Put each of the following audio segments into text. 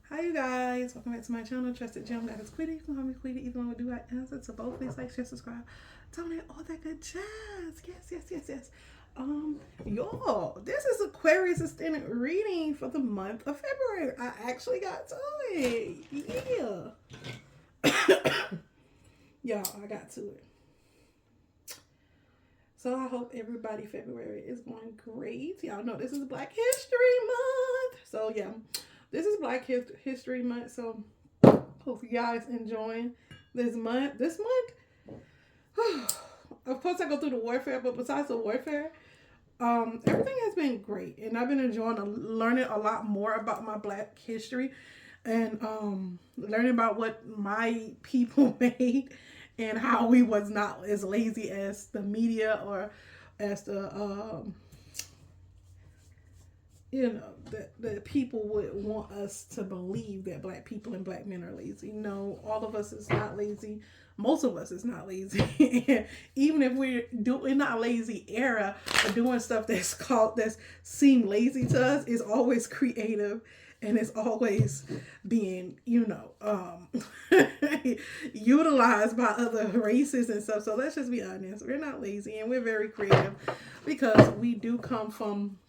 Hi you guys, welcome back to my channel, Trusted Gem. That is Quitty. You can call me Quitty, even though I do I answer to both. Please like, share, subscribe, donate, all that good jazz. Yes. Y'all, this is Aquarius extended reading for the month of February. I actually got to it. Yeah. Y'all, I got to it. So I hope everybody February is going great. Y'all know this is Black History Month. So yeah, this is Black History Month. So hope you guys enjoying this month. This month, of course, I go through the warfare, but besides the warfare, everything has been great, and I've been enjoying learning a lot more about my Black history, and learning about what my people made, and how we was not as lazy as the media or as the the people would want us to believe that Black people and Black men are lazy. No, all of us is not lazy. Most of us is not lazy. Even if we're doing not lazy era or doing stuff that's seem lazy to us, is always creative and it's always being, utilized by other races and stuff. So let's just be honest. We're not lazy and we're very creative because we do come from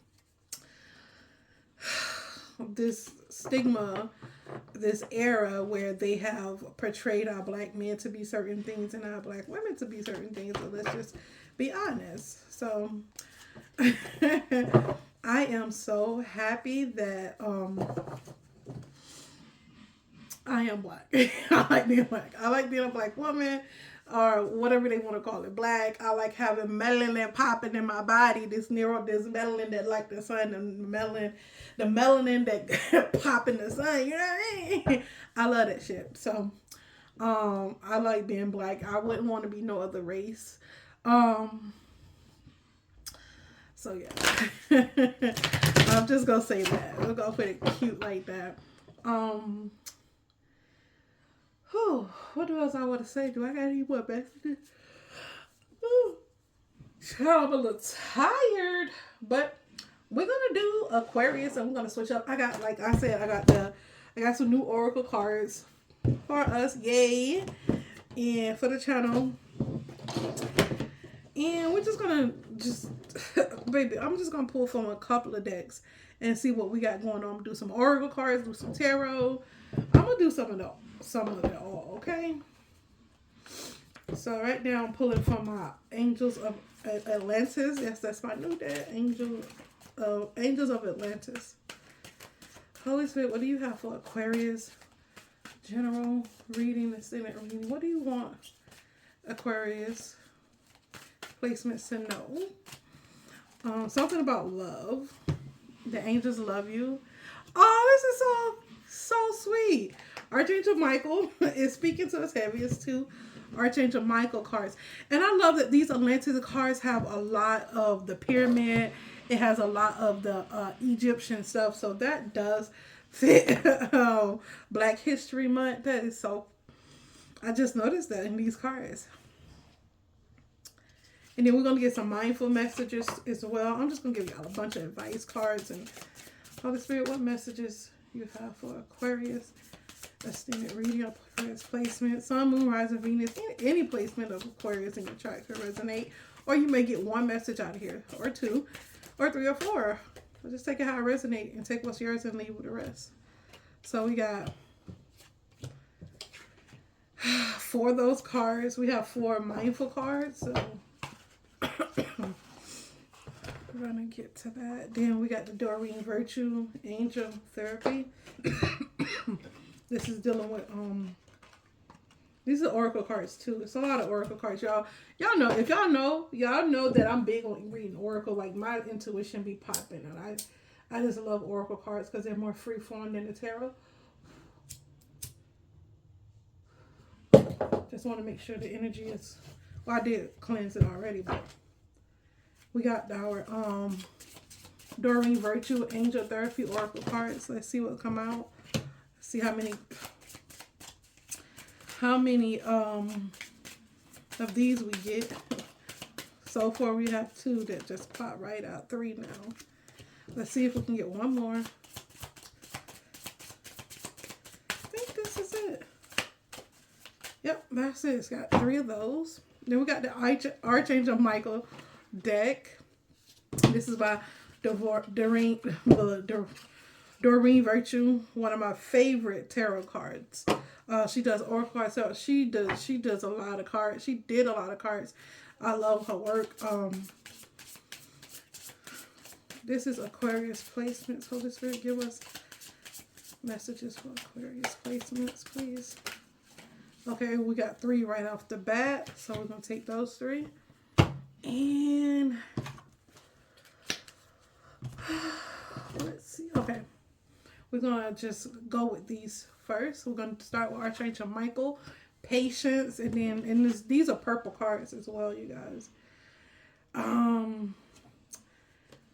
this stigma, this era where they have portrayed our Black men to be certain things and our Black women to be certain things. So let's just be honest. So I am so happy that I am Black. I like being Black. I like being a Black woman, or whatever they want to call it, Black. I like having melanin popping in my body. This melanin that like the sun, the melanin that pop in the sun. You know what I mean? I love that shit. So, I like being Black. I wouldn't want to be no other race. So yeah, I'm just gonna say that. We're gonna put it cute like that. What else I want to say? Do I got any more messages? I'm a little tired, but we're gonna do Aquarius and we're gonna switch up. I got, like I said, I got some new Oracle cards for us, yay, and for the channel. And we're just gonna baby, I'm just gonna pull from a couple of decks and see what we got going on. Do some Oracle cards, do some tarot. I'm gonna do some of it all, okay? So right now I'm pulling from my Angels of Atlantis. Yes, that's my new deck. Angels of Atlantis. Holy Spirit, what do you have for Aquarius? General reading, ascendant reading. What do you want, Aquarius? Placements to know. Something about love. The angels love you. Oh, this is so sweet. Archangel Michael is speaking to us heaviest too. Archangel Michael cards. And I love that these Atlantis cards have a lot of the pyramid. It has a lot of the Egyptian stuff. So that does fit Black History Month. That is so... I just noticed that in these cards. And then we're going to get some mindful messages as well. I'm just going to give y'all a bunch of advice cards. And Holy Spirit, what messages you have for Aquarius? Extended reading, Aquarius placement, Sun, Moon, Rising, Venus, any placement of Aquarius in your chart could resonate. Or you may get one message out of here, or two, or three, or four. So just take it how it resonates and take what's yours and leave with the rest. So we got 4 of those cards. We have 4 mindful cards. So we're gonna get to that. Then we got the Doreen Virtue Angel Therapy. This is dealing with these are Oracle cards too. It's a lot of Oracle cards, y'all. Y'all know, if y'all know that I'm big on reading Oracle. Like my intuition be popping, and I just love Oracle cards because they're more free form than the tarot. Just want to make sure the energy is... Well, I did cleanse it already, but we got our Doreen Virtue Angel Therapy Oracle cards. Let's see what come out. See how many of these we get. So far we have 2 that just pop right out. 3 now. Let's see if we can get one more. That's it. It's got 3 of those. Then we got the Archangel Michael deck. This is by Doreen Virtue, one of my favorite tarot cards. She does oracle cards. So she does a lot of cards. She did a lot of cards. I love her work. This is Aquarius placements. Holy Spirit, give us messages for Aquarius placements, please. Okay, we got 3 right off the bat, so we're gonna take those 3. And let's see. Okay, we're gonna just go with these first. We're gonna start with Archangel Michael, patience, and then these are purple cards as well, you guys. I'm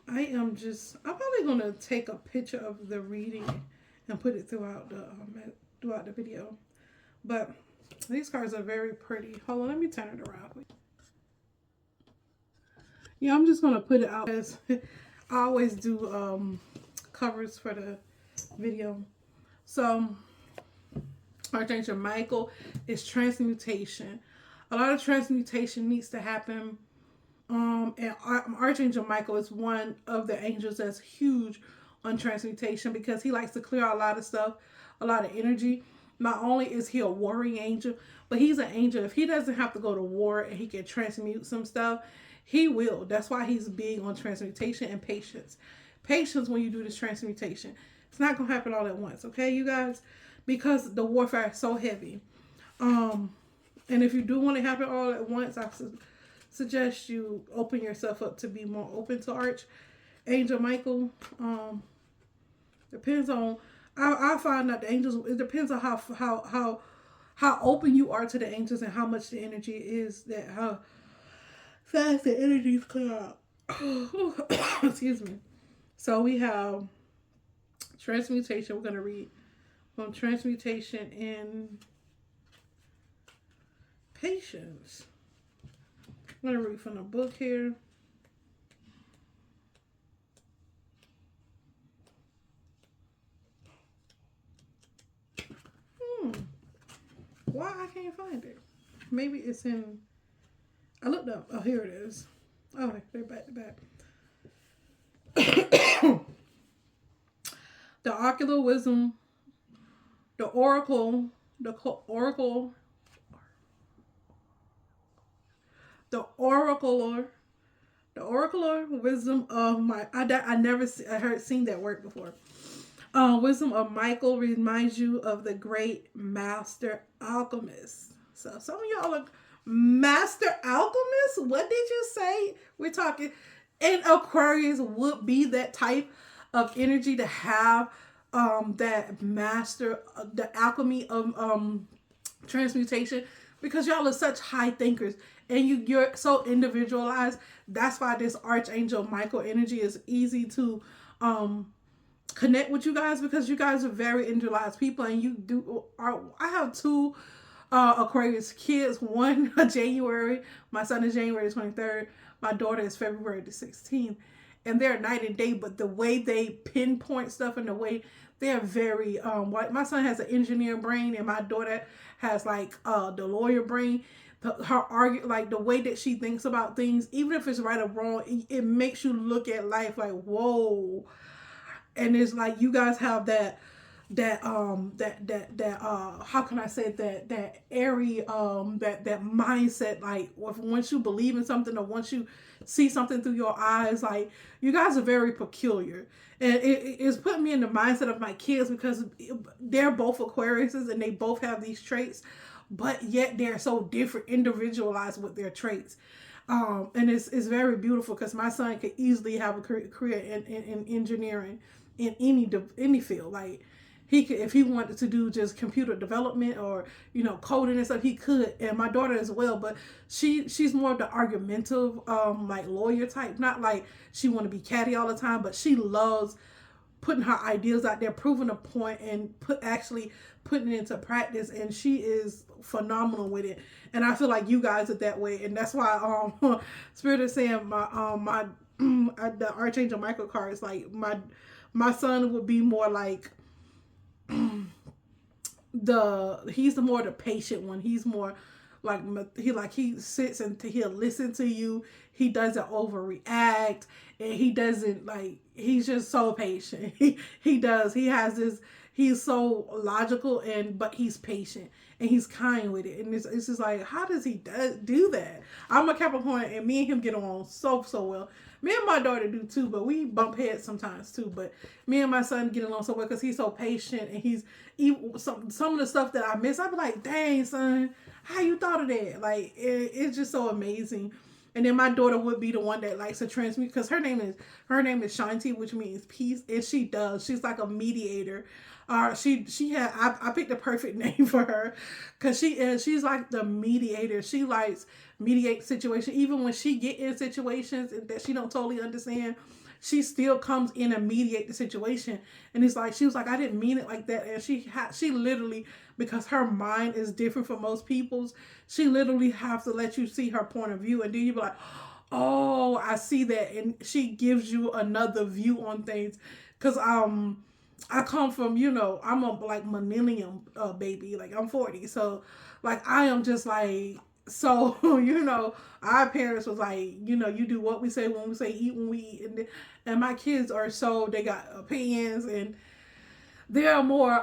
probably gonna take a picture of the reading and put it throughout the video, but these cards are very pretty. Hold on, let me turn it around. Yeah, I'm just gonna put it out as I always do covers for the video. So Archangel Michael is transmutation. A lot of transmutation needs to happen. And Archangel Michael is one of the angels that's huge on transmutation because he likes to clear out a lot of stuff, a lot of energy. Not only is he a warring angel, but he's an angel. If he doesn't have to go to war and he can transmute some stuff, he will. That's why he's big on transmutation and patience. Patience when you do this transmutation. It's not going to happen all at once, okay, you guys? Because the warfare is so heavy. And if you do want it to happen all at once, I suggest you open yourself up to be more open to Archangel Michael. Depends on, I find that the angels, it depends on how open you are to the angels and how much the energy is, that how fast the energy is clear out. Excuse me. So we have transmutation. We're going to read from transmutation in patience. I'm going to read from the book here. Why I can't find it? Maybe it's in, I looked up. Oh, here it is. Oh, they're back to back. The ocular wisdom, the oracle wisdom of my, I never seen that word before. Wisdom of Michael reminds you of the great master alchemist. So some of y'all are master alchemists. What did you say? We're talking, and Aquarius would be that type of energy to have that master, the alchemy of transmutation, because y'all are such high thinkers and you're so individualized. That's why this Archangel Michael energy is easy to connect with you guys, because you guys are very individualized people, and I have 2 Aquarius kids. One January, my son is January 23rd, my daughter is February the 16th, and they're night and day, but the way they pinpoint stuff and the way they're very like, my son has an engineer brain and my daughter has like the lawyer brain. Like the way that she thinks about things, even if it's right or wrong, it makes you look at life like, whoa. And it's like you guys have that how can I say that airy that mindset, like once you believe in something or once you see something through your eyes, like you guys are very peculiar, and it's put me in the mindset of my kids, because they're both Aquariuses and they both have these traits, but yet they're so different, individualized with their traits. And it's very beautiful, because my son could easily have a career in engineering in any field. Like he could, if he wanted to do just computer development or coding and stuff, he could. And my daughter as well, but she's more of the argumentative like lawyer type. Not like she want to be catty all the time, but she loves putting her ideas out there, proving a point, and actually putting it into practice. And she is phenomenal with it. And I feel like you guys are that way, and that's why Spirit is saying my the Archangel Michael card is like my son would be more like he's the more the patient one. He's more he sits and he'll listen to you. He doesn't overreact, and he doesn't he's just so patient. He has this. He's so logical but he's patient and he's kind with it. And it's just like, how does he do that? I'm a Capricorn, and me and him get on so well. Me and my daughter do too, but we bump heads sometimes too. But me and my son get along so well because he's so patient, and some of the stuff that I miss, I be like, dang son, how you thought of that? Like it's just so amazing. And then my daughter would be the one that likes to transmute, because her name is Shanti, which means peace, and she's like a mediator. I picked the perfect name for her, because she's like the mediator. She likes mediate situations, even when she get in situations that she don't totally understand. She still comes in and mediate the situation. And it's like, she was like, I didn't mean it like that. And she literally, because her mind is different from most people's, she literally have to let you see her point of view. And then you be like, oh, I see that. And she gives you another view on things. Because I come from, I'm a like millennium baby. Like I'm 40. So like I am just like, so, our parents was like, you do what we say when we say, eat when we eat. And my kids they got opinions, and they're more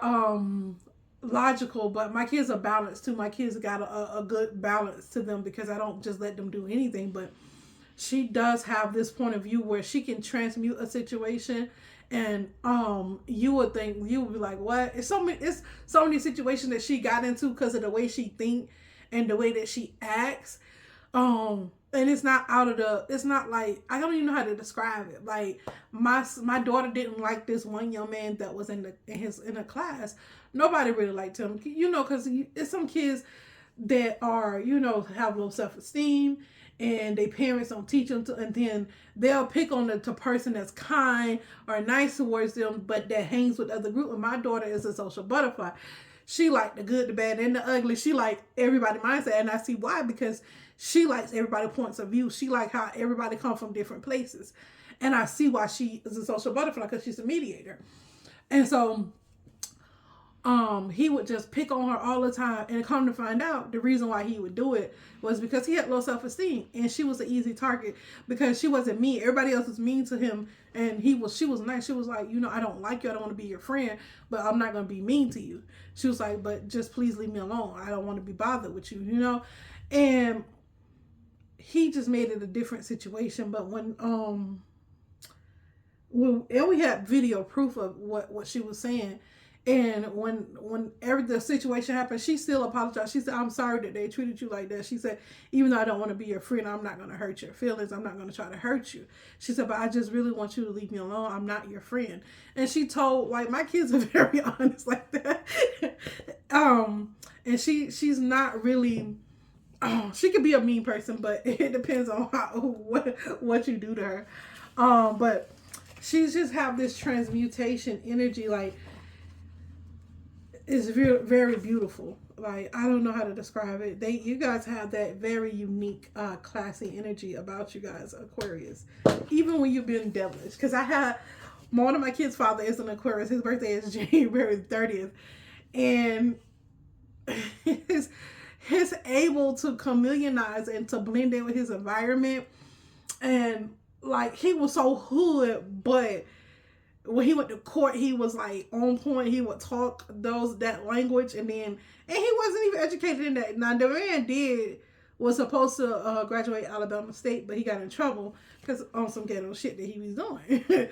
logical, but my kids are balanced too. My kids got a good balance to them, because I don't just let them do anything. But she does have this point of view where she can transmute a situation. And you would be like, what? It's so many situations that she got into because of the way she think and the way that she acts. And it's not like, I don't even know how to describe it. Like my daughter didn't like this one young man that was in a class. Nobody really liked him, because it's some kids that are, have low self-esteem, and their parents don't teach them to, and then they'll pick on the person that's kind or nice towards them, but that hangs with other group. And my daughter is a social butterfly. She like the good, the bad, and the ugly. She like everybody mindset, and I see why, because she likes everybody points of view. She like how everybody come from different places, and I see why she is a social butterfly, because she's a mediator. And so he would just pick on her all the time, and come to find out, the reason why he would do it was because he had low self-esteem, and she was an easy target because she wasn't mean. Everybody else was mean to him, and she was nice. She was like, I don't like you, I don't want to be your friend, but I'm not going to be mean to you. She was like, but just please leave me alone. I don't want to be bothered with you, and he just made it a different situation. But when we had video proof of what she was saying. And whenever the situation happened, she still apologized. She said, I'm sorry that they treated you like that. She said, even though I don't want to be your friend, I'm not going to hurt your feelings. I'm not going to try to hurt you. She said, but I just really want you to leave me alone. I'm not your friend. And she told, like, my kids are very honest like that. And she's not really, she could be a mean person, but it depends on what you do to her. But she's just have this transmutation energy, like, it's very, very beautiful. Like, I don't know how to describe it. You guys have that very unique, classy energy about you guys, Aquarius. Even when you've been devilish. Because one of my kids' father is an Aquarius. His birthday is January 30th. And he's able to chameleonize and to blend in with his environment. And, like, he was so hood, but when he went to court, he was like on point. He would talk that language, and he wasn't even educated in that. Now the man was supposed to graduate Alabama State, but he got in trouble because on some ghetto shit that he was doing.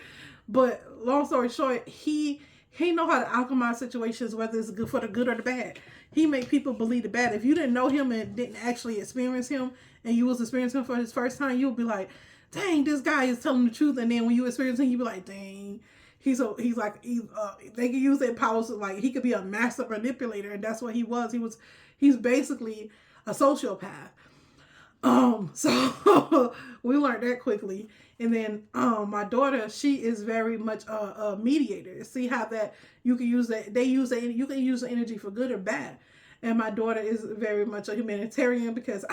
But long story short, he know how to alchemize situations, whether it's good for the good or the bad. He make people believe the bad. If you didn't know him and didn't actually experience him, and you was experiencing him for his first time, you'll be like, dang, this guy is telling the truth. And then when you experience him, you be like, dang. They can use their powers, like he could be a master manipulator, and that's what he was. He's basically a sociopath. So we learned that quickly. And then my daughter, she is very much a mediator. See how that you can use that. You can use the energy for good or bad. And my daughter is very much a humanitarian, because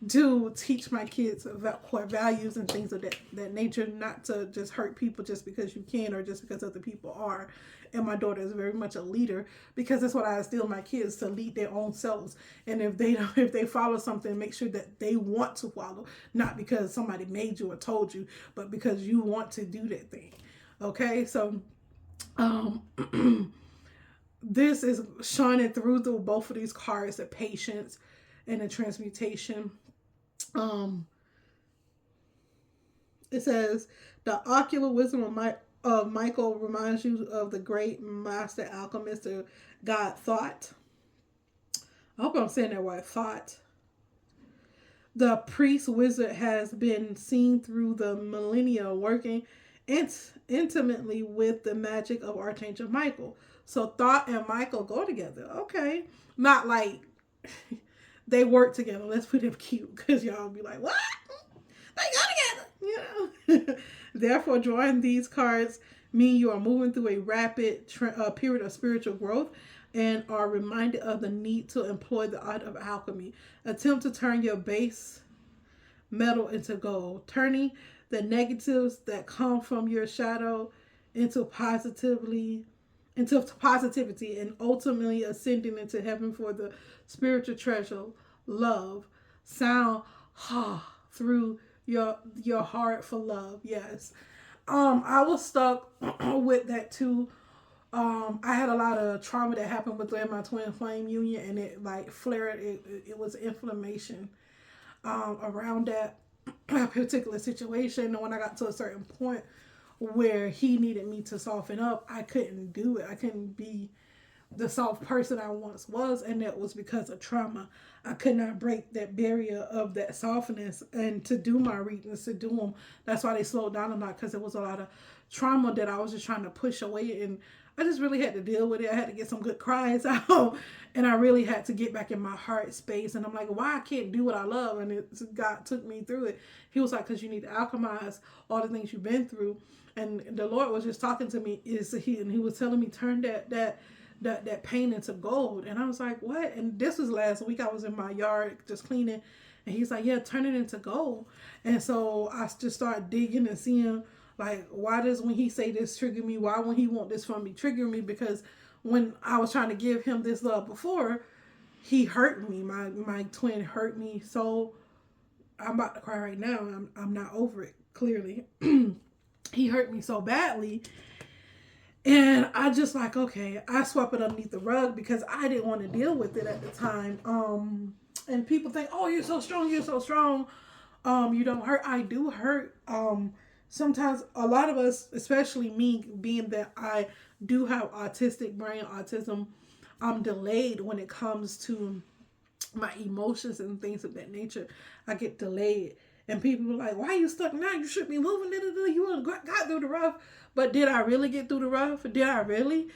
do teach my kids about core values and things of that nature, not to just hurt people just because you can or just because other people are. And my daughter is very much a leader because that's what I instill my kids, to lead their own selves. And if they don't, if they follow something, make sure that they want to follow, not because somebody made you or told you, but because you want to do that thing. Okay, so this is shining through both of these cards, the patience and the transmutation. Um, it says the ocular wisdom of Michael reminds you of the great master alchemist, the god Thought. I hope I'm saying that right, Thought. The priest wizard has been seen through the millennia working intimately with the magic of Archangel Michael. So Thought and Michael go together. Okay. Not like they work together. Let's put it cute, because y'all be like, what? They go together. Therefore, drawing these cards mean you are moving through a rapid period of spiritual growth and are reminded of the need to employ the art of alchemy. Attempt to turn your base metal into gold, turning the negatives that come from your shadow into positivity, and ultimately ascending into heaven for the spiritual treasure, love, sound through your heart for love. Yes. I was stuck with that too. I had a lot of trauma that happened within my twin flame union, and it like flared. It was inflammation around that particular situation. And when I got to a certain point where he needed me to soften up, I couldn't do it. I couldn't be the soft person I once was, and that was because of trauma. I could not break that barrier of that softness, and to do my readings, to do them, that's why they slowed down a lot, because it was a lot of trauma that I was just trying to push away, and I just really had to deal with it. I had to get some good cries out, and I really had to get back in my heart space. And I'm like, why I can't do what I love? And God took me through it. He was like, because you need to alchemize all the things you've been through. And the Lord was just talking to me, and he was telling me, turn that pain into gold. And I was like, what? And this was last week. I was in my yard just cleaning, and he's like, yeah, turn it into gold. And so I just started digging and seeing, like, why does, when he say this, trigger me? Why when he want this from me trigger me? Because when I was trying to give him this love before, he hurt me. My twin hurt me. So I'm about to cry right now. I'm not over it, clearly. He hurt me so badly. And I just like, okay, I swept it underneath the rug because I didn't want to deal with it at the time. And people think, oh, you're so strong. You're so strong. You don't hurt. I do hurt. Sometimes a lot of us, especially me, being that I do have autistic brain, autism, I'm delayed when it comes to my emotions and things of that nature. I get delayed. And people are like, why are you stuck now? You should be moving. You got through the rough. But did I really get through the rough? Did I really?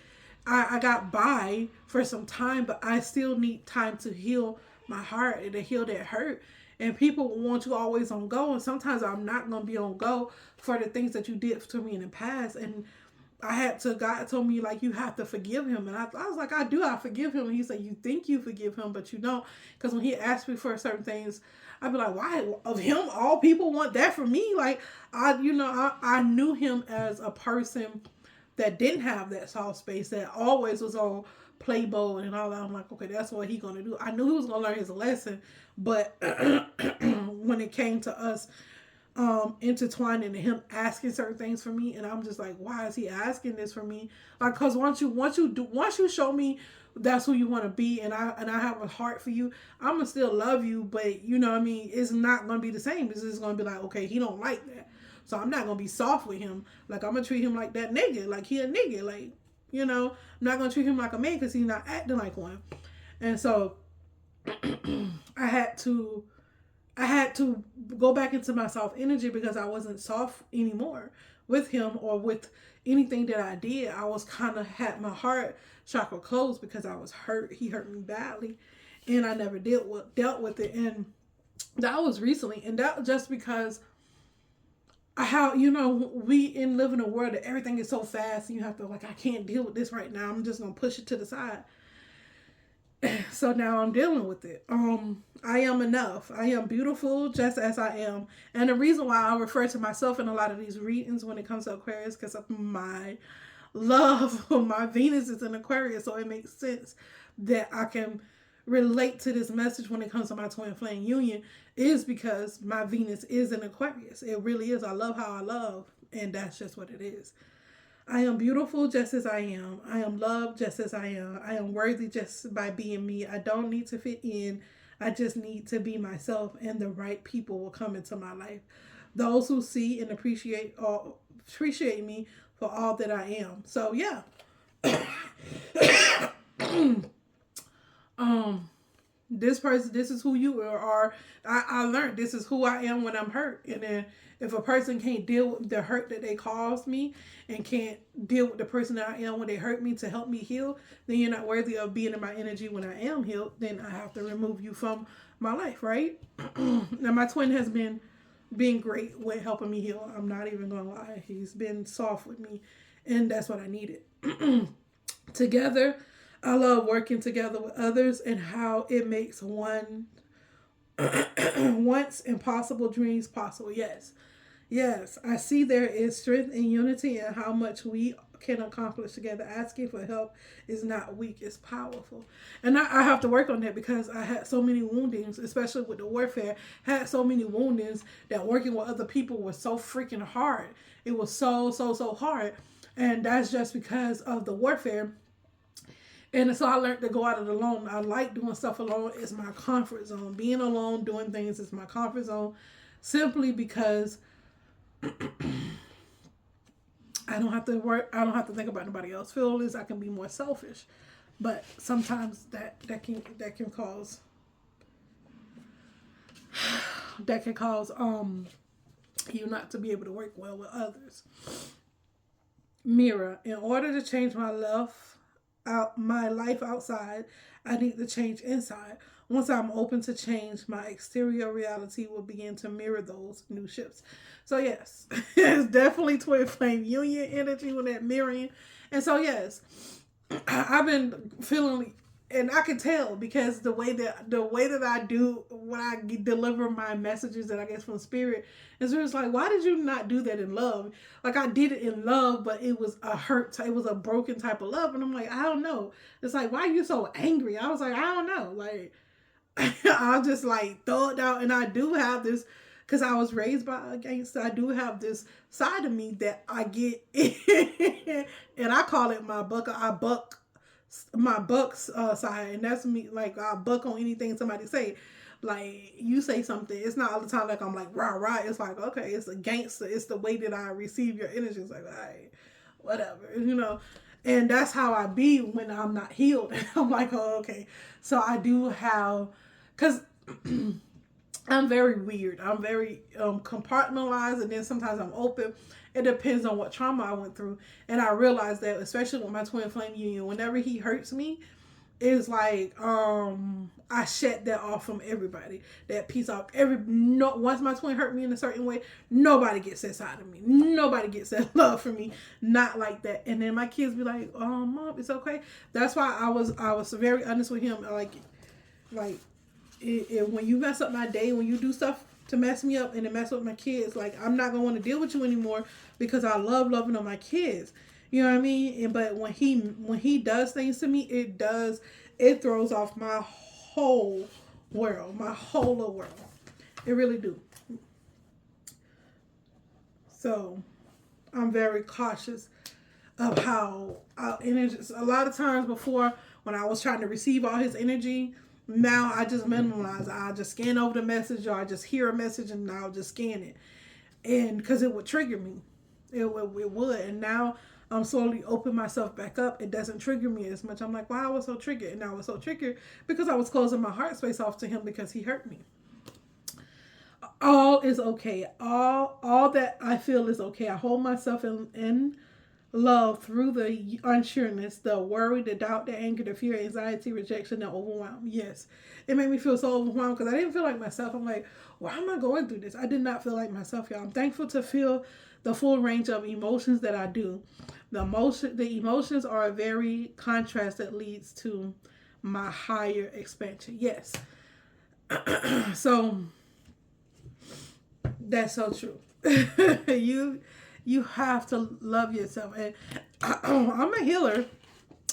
I got by for some time, but I still need time to heal my heart and to heal that hurt. And people want you always on go. And sometimes I'm not going to be on go for the things that you did to me in the past. And God told me, like, you have to forgive him. And I was like, I forgive him. And he said, you think you forgive him, but you don't. Because when he asked me for certain things, I'd be like, why? Of him, all people want that from me. Like, I knew him as a person that didn't have that soft space, that always was on play mode and all that. I'm like, okay, that's what he's going to do. I knew he was going to learn his lesson. But when it came to us intertwining and him asking certain things for me, and I'm just like, why is he asking this for me? Like, because once you show me that's who you want to be, and I have a heart for you, I'm gonna still love you, but you know what I mean, it's not gonna be the same. It's just gonna be like, okay, he don't like that, so I'm not gonna be soft with him. Like, I'm gonna treat him like that nigga, like he a nigga, like, you know, I'm not gonna treat him like a man because he's not acting like one. And so I had to go back into my soft energy because I wasn't soft anymore with him or with anything that I did. I was kind of had my heart chakra closed because I was hurt. He hurt me badly, and I never dealt with it. And that was recently, and that just because we live in a world that everything is so fast, and you have to, like, I can't deal with this right now. I'm just gonna push it to the side. So now I'm dealing with it. I am enough. I am beautiful just as I am. And the reason why I refer to myself in a lot of these readings when it comes to Aquarius, because of my love, my Venus is in Aquarius, so it makes sense that I can relate to this message when it comes to my twin flame union, is because my Venus is in Aquarius. It really is. I love how I love, and that's just what it is. I am beautiful just as I am. I am loved just as I am. I am worthy just by being me. I don't need to fit in. I just need to be myself, and the right people will come into my life. Those who see and appreciate me for all that I am. So yeah. um this person, this is who you are. Or I learned this is who I am when I'm hurt. And then if a person can't deal with the hurt that they caused me and can't deal with the person that I am when they hurt me to help me heal, then you're not worthy of being in my energy when I am healed. Then I have to remove you from my life, right? Now my twin has been being great with helping me heal. I'm not even gonna lie. He's been soft with me, and that's what I needed. Together, I love working together with others and how it makes one once impossible dreams possible. Yes. Yes. I see there is strength in unity and how much we can accomplish together. Asking for help is not weak, it's powerful. And I have to work on that because I had so many woundings, especially with the warfare, had so many woundings that working with other people was so freaking hard. It was so hard. And that's just because of the warfare. And so I learned to go out of it alone. I like doing stuff alone. It's my comfort zone. Being alone, doing things is my comfort zone. Simply because I don't have to work. I don't have to think about nobody else's feelings. I can be more selfish. But sometimes that can cause you not to be able to work well with others. Mirror. In order to change my life outside, I need to change inside. Once I'm open to change, my exterior reality will begin to mirror those new shifts. So yes, it's definitely twin flame union energy with that mirroring. And so yes, I've been feeling, and I can tell because the way that I do when I deliver my messages that I get from spirit is just like, why did you not do that in love? Like I did it in love, but it was a hurt, it was a broken type of love, and I'm like, I don't know. It's like, why are you so angry? I was like, I don't know. Like I'll just like throw it out, and I do have this. Because I was raised by a gangster, I do have this side of me that I get, and I call it my bucks side, and that's me. Like I buck on anything somebody say. Like you say something, it's not all the time like I'm like rah rah. It's like, okay, it's a gangster. It's the way that I receive your energy. It's like, all right, whatever. And that's how I be when I'm not healed. And I'm like, oh, okay. So I do have, because I'm very weird. I'm very compartmentalized, and then sometimes I'm open. It depends on what trauma I went through. And I realized that, especially with my twin flame union, whenever he hurts me, it's like I shut that off from everybody. That piece off. Once my twin hurt me in a certain way, nobody gets that side of me. Nobody gets that love from me. Not like that. And then my kids be like, "Oh, mom, it's okay." That's why I was very honest with him. Like when you mess up my day, when you do stuff to mess me up and to mess up my kids, like I'm not gonna want to deal with you anymore because I love loving on my kids. You know what I mean? But when he does things to me, it throws off my whole world, my whole little world. It really do. So I'm very cautious of how energy. A lot of times before, when I was trying to receive all his energy, now I just minimize. I just scan over the message, or I just hear a message and I'll just scan it, and because it would trigger me, it would. And now I'm slowly open myself back up. It doesn't trigger me as much. I'm like, wow, I was so triggered, and I was so triggered because I was closing my heart space off to him because he hurt me. All is okay. All that I feel is okay. I hold myself in love through the unsureness, the worry, the doubt, the anger, the fear, anxiety, rejection, the overwhelm. Yes, it made me feel so overwhelmed because I didn't feel like myself. I'm like, why am I going through this? I did not feel like myself, y'all. I'm thankful to feel the full range of emotions that I do. The emotions are a very contrast that leads to my higher expansion. Yes. So that's so true. You have to love yourself, and I'm a healer,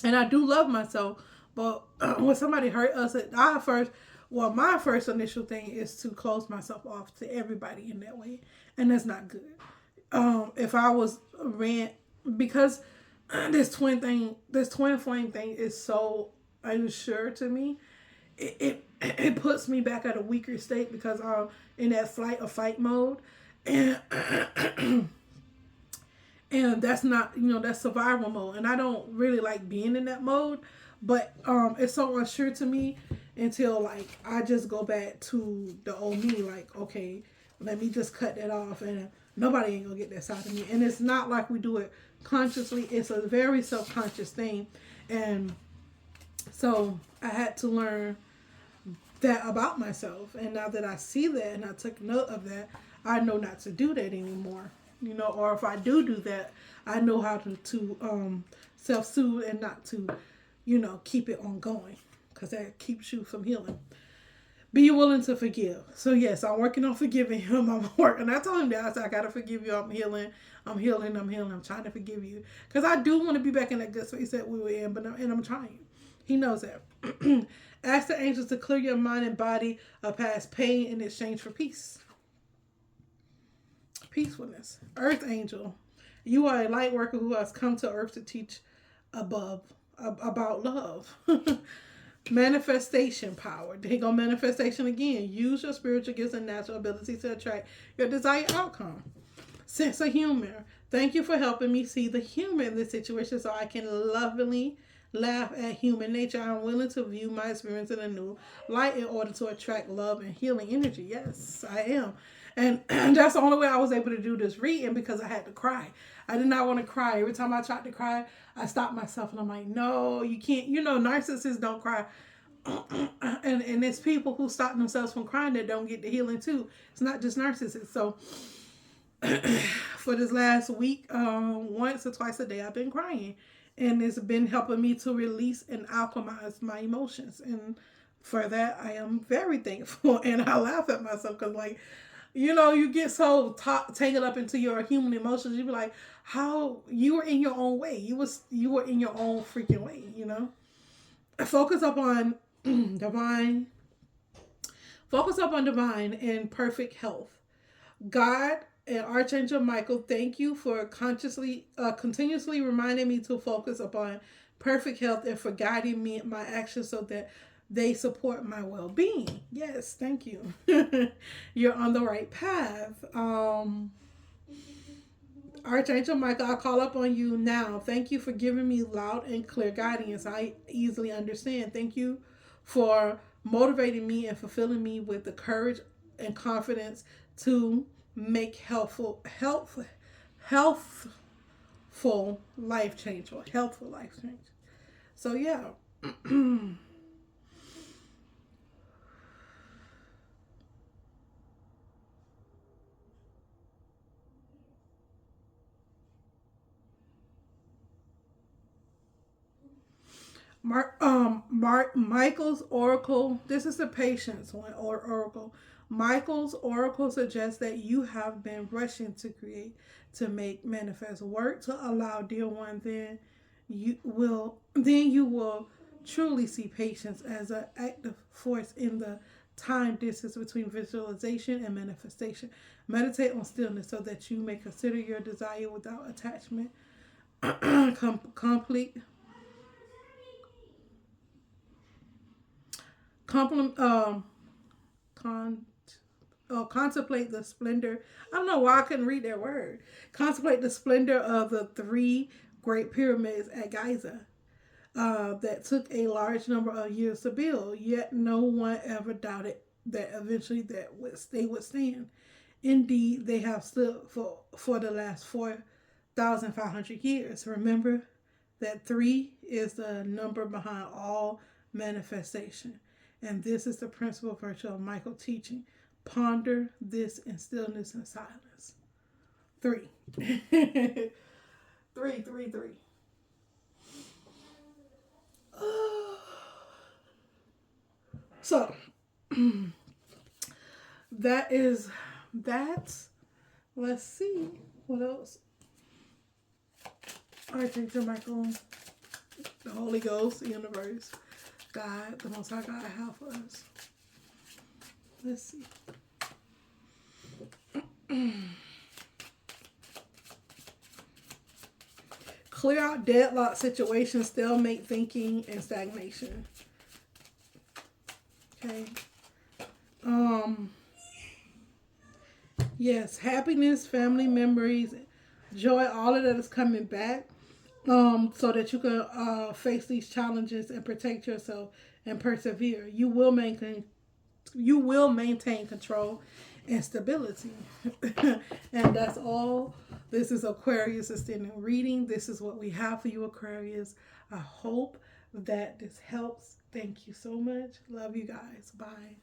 and I do love myself. But when somebody hurt us, my first initial thing is to close myself off to everybody in that way, and that's not good. If I was ran because this twin flame thing is so unsure to me. It puts me back at a weaker state because I'm in that flight or fight mode, and and that's not, that's survival mode, and I don't really like being in that mode. But it's so unsure to me until like I just go back to the old me, like, okay, let me just cut that off, and nobody ain't gonna get that side of me. And it's not like we do it consciously, it's a very self-conscious thing. And so I had to learn that about myself, and now that I see that and I took note of that, I know not to do that anymore. Or if I do that, I know how to self-soothe and not to keep it ongoing, because that keeps you from healing. Be willing to forgive. So yes, I'm working on forgiving him. And I told him that. I said, I gotta forgive you. I'm healing. I'm trying to forgive you, because I do want to be back in that good space that we were in, and I'm trying. He knows that. Ask the angels to clear your mind and body of past pain in exchange for peace. Peacefulness. Earth angel. You are a light worker who has come to earth to teach about love. Manifestation power. There you go, manifestation again. Use your spiritual gifts and natural abilities to attract your desired outcome. Sense of humor. Thank you for helping me see the humor in this situation so I can lovingly laugh at human nature. I'm willing to view my experience in a new light in order to attract love and healing energy. Yes, I am. And that's the only way I was able to do this reading, because I had to cry. I did not want to cry. Every time I tried to cry, I stopped myself and I'm like, no, you can't. Narcissists don't cry. And it's people who stop themselves from crying that don't get the healing too. It's not just narcissists. So for this last week, once or twice a day, I've been crying. And it's been helping me to release and alchemize my emotions. And for that, I am very thankful. And I laugh at myself because, like, you get so tangled up into your human emotions. You be like, how you were in your own way. You were in your own freaking way. Focus up on divine. Focus up on divine and perfect health. God and Archangel Michael, thank you for continuously reminding me to focus upon perfect health and for guiding me my actions so that they support my well-being. Yes, thank you. You're on the right path. Archangel Michael, I call up on you now. Thank you for giving me loud and clear guidance. I easily understand. Thank you for motivating me and fulfilling me with the courage and confidence to make healthful life change, or healthful life change. So yeah. Michael's oracle. This is the patience one, or oracle. Michael's oracle suggests that you have been rushing to create, to make manifest, work to allow, dear one. Then you will truly see patience as an active force in the time distance between visualization and manifestation. Meditate on stillness so that you may consider your desire without attachment. Complete compliment con contemplate the splendor. I don't know why I couldn't read that word. Contemplate the splendor of the three great pyramids at Giza that took a large number of years to build, yet no one ever doubted that eventually they would stand. Indeed, they have stood for the last 4,500 years. Remember that 3 is the number behind all manifestation. And this is the principal virtue of Michael teaching. Ponder this in stillness and silence. 3. 3, 3, 3. So that is that. Let's see what else. Archangel Michael, the Holy Ghost, the universe, God, the Most High God have for us. Let's see. Clear out deadlock situations, stalemate thinking, and stagnation. Okay. Yes, happiness, family memories, joy, all of that is coming back. So that you can face these challenges and protect yourself and persevere. You will maintain control and stability. And that's all. This is Aquarius extended reading. This is what we have for you, Aquarius. I hope that this helps. Thank you so much. Love you guys. Bye.